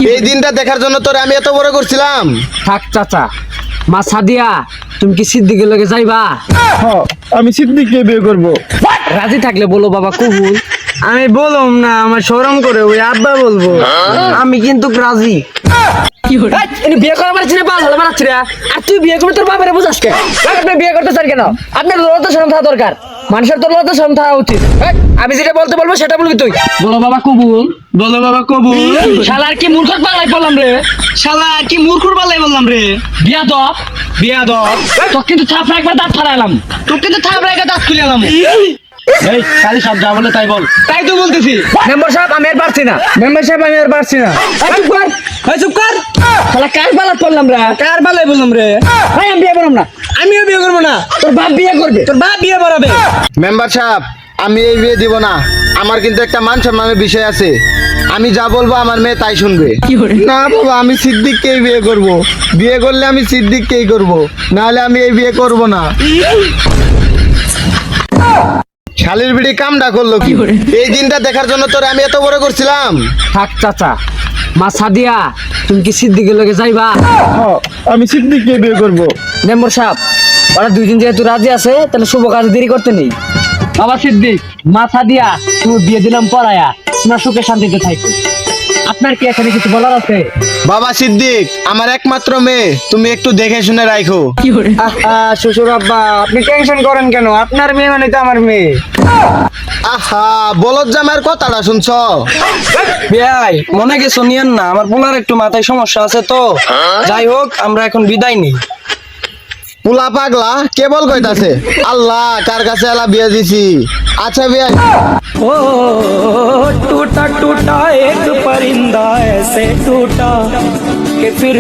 এই দিনটা দেখার জন্য তোরে আমি এত বড় করছিলাম। থাক চাচা, মা সাদিয়া তুমি কি সিদ্দিকের লগে যাইবা? আমি সিদ্দিককে বিয়ে করব। রাজি থাকলে বলো বাবা কবুল। আমি বললাম না, আমার শরম করে ওই আব্বা বলবো। আমি কিন্তু রাজি। বিয়ে করা পারছি না, পাল হলে মারাচ্ছি না। আর তুই বিয়ে করবি তোর বাবারে বুঝাস কে? আপনি বিয়ে করতে চান কেন? আপনার লড়তে শরম থাকা দরকার, মানুষের তো লড়তে শরম থাকা উচিত। আমি যেটা বলতে বলবো সেটা বলবি তুই। বলো বাবা কবুল। বলো বাবা কবুল। শালার কি মূর্খর পালাই বললাম রে, শালা আর কি মূর্খর পালাই বললাম রে। বিয়া তো বিয়া দ তোর কিন্তু থাপড়া একবার দাঁত ফাড়াইলাম। তোর কিন্তু থাপড়া একটা দাঁত খুলে এলাম। এই খালি সব যা বলে তাই বল। তাই তো বলতেছি। মেম্বার সাহেব আমি আর পারছি না। মেম্বার সাহেব আমি আর পারছি না। চুপ কর, চুপ কর। শালা কার বালাত পড়লাম রে? কার বালাই বললাম রে? আমি বিয়ে করব না। আমিও বিয়ে করবো না। তোর বাপ বিয়ে করবে। তোর বাপ বিয়ে করাবে। মেম্বার সাহেব, আমি এই বিয়ে দিব না। আমার কিন্তু একটা মান সম্মানের বিষয় আছে। আমি যা বলবো আমার মেয়ে তাই শুনবে। না বাবা, আমি সিদ্দিককেই বিয়ে করব। বিয়ে করলে আমি সিদ্দিককেই করব, নাহলে আমি এই বিয়ে করব না। শালির বিড়ি কামডা করলো কি? এই দিনটা দেখার জন্য তোরে আমি এত বড় করছিলাম। থাক চাচা, মা সাদিয়া তুমি কি সিদ্দিকের লগে যাইবা? আমি সিদ্দিককে বিয়ে করব। মেম্বার সাহেব ওরা দুইজন যেহেতু রাজি আছে তাহলে শুভ কাজে দেরি করতে নেই। বাবা সিদ্দিক, মা সাদিয়া তুমি বিয়ে দিলাম পড়ায়া, তোমার সুখে শান্তিতে থাকো। আপনার কি এখানে কিছু বলার আছে? বাবা সিদ্দিক, আমার একমাত্র মেয়ে, তুমি একটু দেখে শুনে রাখো। শ্বশুর আব্বা আপনি টেনশন করেন কেন? আপনার মেয়ে মানে তো আমার মেয়ে। আহা, বলদ জামাইয়ের কথাটা শুনছ? ভাই মনে কিছু নিয়েন না, আমার পোলার একটু মাথায় সমস্যা আছে তো। যাই হোক আমরা এখন বিদায় নিই। পুলা পাগলা কেবল কইতাছে আল্লাহ কার কাছে আলা বিয়ে দিছি। আচ্ছা বিয়ে। ओ टूटा टूटा एक परिंदा ऐसे टूटा कि फिर